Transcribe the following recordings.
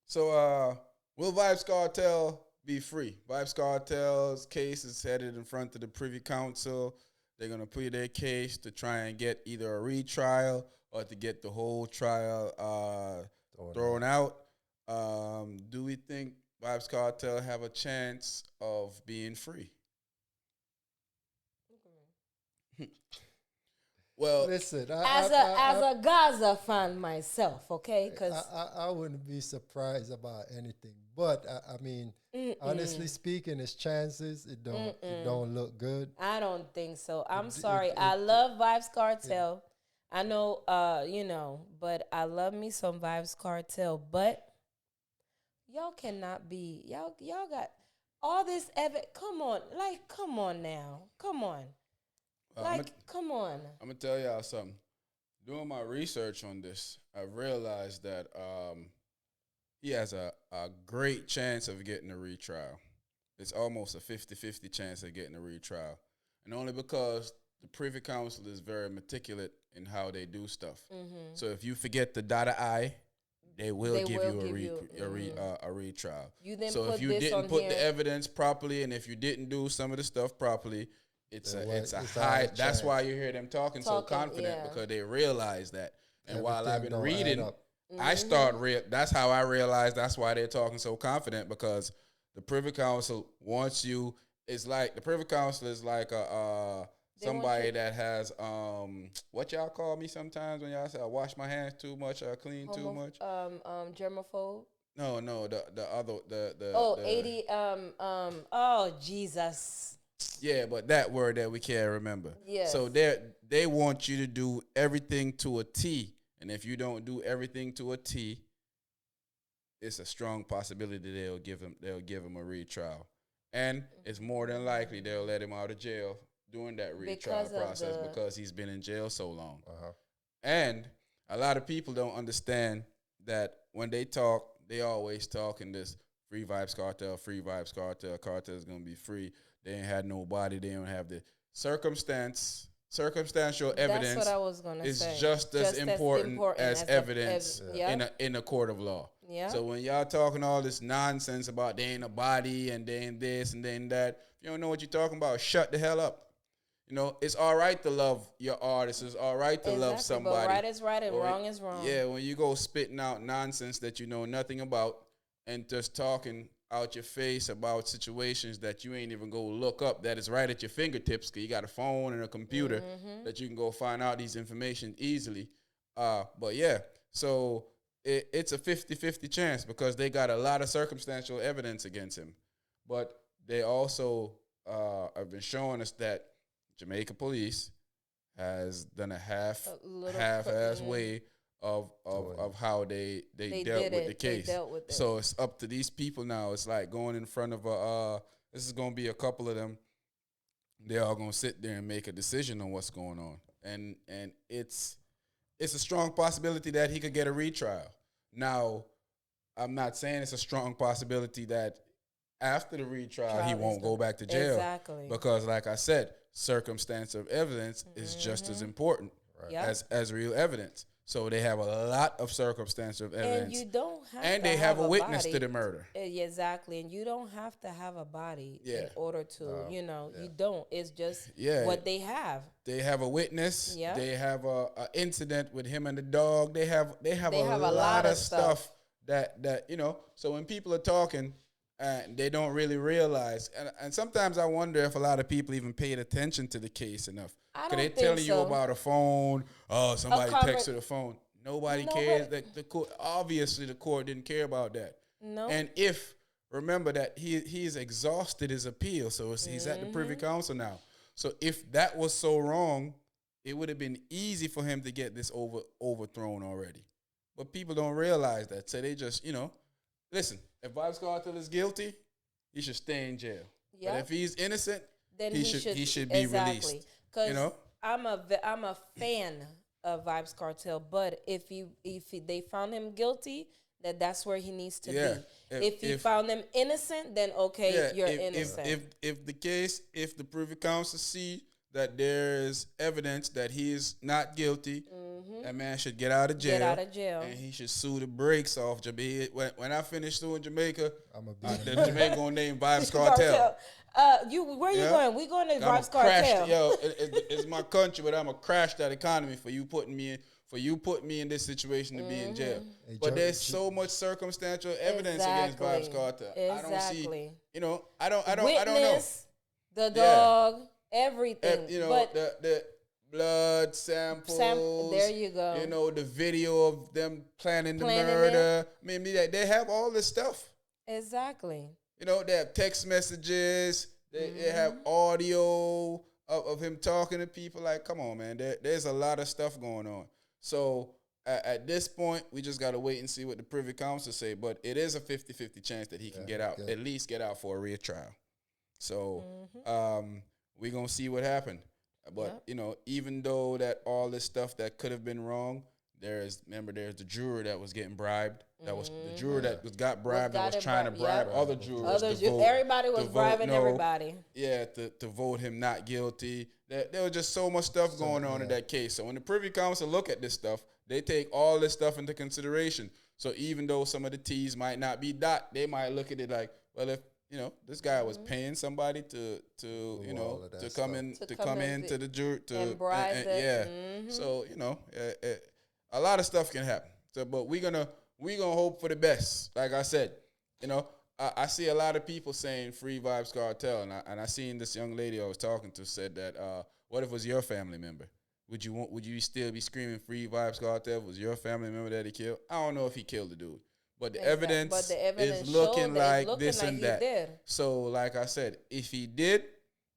So, will Vybz Kartel be free? Vybz Kartel's case is headed in front of the Privy Council. They're gonna plead their case to try and get either a retrial or to get the whole trial thrown out. Do we think Vybz Kartel have a chance of being free? Well, Listen, As a Gaza fan myself, okay? Because I wouldn't be surprised about anything. But I mean, honestly speaking, his chances it don't look good. I don't think so. I'm sorry. I love Vybz Kartel. I know, but I love me some Vybz Kartel. But y'all cannot be y'all got all this come on, come on now, come on, come on. I'm gonna tell y'all something. Doing my research on this, I realized that he has a great chance of getting a retrial. It's almost a 50-50 chance of getting a retrial. And only because the Privy Council is very meticulous in how they do stuff. Mm-hmm. So if you forget to dot an I, they will give you a retrial. You didn't so put if you this didn't on put here. the evidence properly, and if you didn't do some of the stuff properly, it's a It's a high. high That's chance. why you hear them talking so Talking, confident, yeah. because they realize that. And while I've Everything been don't add reading, up. I start that's how I realized that's why they're talking so confident, because the Privy Council wants you. It's like the Privy Council is like somebody that has what y'all call me sometimes when y'all say I wash my hands too much, I clean too much. Germaphobe. No, the other the Oh, the, 80 oh Jesus. Yeah, but that word that we can't remember. Yes. So they want you to do everything to a T, and if you don't do everything to a T, it's a strong possibility they'll give him a retrial, and it's more than likely they'll let him out of jail during that retrial process because he's been in jail so long. And a lot of people don't understand that when they talk, they always talk in this free Vybz Kartel, Kartel is gonna be free. They ain't had nobody. They don't have the circumstantial evidence. That's what I was gonna is say. just as important as evidence yeah. in a court of law. Yeah. So when y'all talking all this nonsense about they ain't a body and they ain't this and they ain't that, if you don't know what you're talking about, shut the hell up. You know, it's all right to love your artist. It's all right to love somebody. But right is right and wrong is wrong. Yeah, when you go spitting out nonsense that you know nothing about and just talking out your face about situations that you ain't even go look up, that is right at your fingertips, because you got a phone and a computer that you can go find out these information easily. But yeah, so it's a 50-50 chance because they got a lot of circumstantial evidence against him. But they also have been showing us that Jamaica police has done a half-ass way of how they dealt with the case. So it's up to these people now. It's like going in front of this is going to be a couple of them. They're all going to sit there and make a decision on what's going on. And it's a strong possibility that he could get a retrial. Now, I'm not saying it's a strong possibility that after the retrial he won't go back to jail. Exactly. Because like I said, circumstance of evidence is just as important as real evidence. So they have a lot of circumstantial evidence. And you don't have and to they have a witness body to the murder. Exactly. And you don't have to have a body in order to, you don't. It's just what they have. They have a witness. Yeah. They have a incident with him and the dog. They have a lot of stuff that so when people are talking, they don't really realize, and sometimes I wonder if a lot of people even paid attention to the case enough. Because they're telling you about a phone. Oh, somebody texted the phone. Nobody cares. That the court, obviously, the court didn't care about that. No. And remember that he's exhausted his appeal, so he's at the Privy Council now. So if that was so wrong, it would have been easy for him to get this overthrown already. But people don't realize that, so they just listen. If Vybz Kartel is guilty, he should stay in jail. Yep. But if he's innocent, then he should be released. Because I'm a fan of Vybz Kartel, but if they found him guilty, that's where he needs to be. If he found them innocent, then okay, you're innocent. If the Privy Council see that there is evidence that he is not guilty, that man should get out of jail. Get out of jail. And he should sue the brakes off Jamaica. When I finish suing Jamaica, the the Jamaica gonna name Vybz Kartel. Where you going? We going to Vybz Kartel. Yo, it's my country, but I'm gonna crash that economy for you putting me in this situation to be in jail. Hey, but there's so much circumstantial evidence against Vybz Kartel. I don't see. You know, I don't know. The dog, everything. But the blood samples. There you go. You know, the video of them planning the murder. I mean, they have all this stuff. Exactly. You know, they have text messages. They have audio of him talking to people. Like, come on, man. There's a lot of stuff going on. So at this point, we just got to wait and see what the Privy Council say. But it is a 50-50 chance that he can get out, at least get out for a retrial. So we're going to see what happened. But, you know, even though that all this stuff that could have been wrong, there's the juror that was getting bribed. That was the juror that got bribed, that was trying to bribe other jurors. Everybody was bribing everybody. Yeah, to vote him not guilty. There was just so much stuff going on in that case. So when the Privy Council look at this stuff, they take all this stuff into consideration. So even though some of the T's might not be dot, they might look at it like, well, if this guy was paying somebody to come into the jury to bribe it. So a lot of stuff can happen. So, but we gonna hope for the best. Like I said, I see a lot of people saying free Vybz Kartel, and I seen this young lady I was talking to said that what if it was your family member? Would you still be screaming free Vybz Kartel if it was your family member that he killed? I don't know if he killed the dude. But the evidence is looking like this and that. So, like I said, if he did,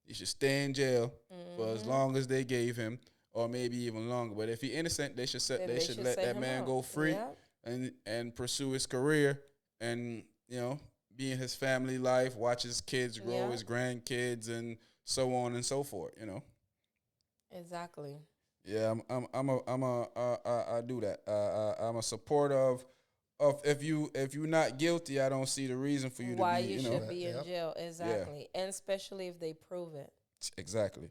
he should stay in jail for as long as they gave him, or maybe even longer. But if he's innocent, they should let that man go free and pursue his career and be in his family life, watch his kids grow, his grandkids, and so on and so forth. Exactly. Yeah, I do that. I'm a supporter of if you're not guilty, I don't see the reason for you why to be. You should be in jail. Exactly, and especially if they prove it. Exactly.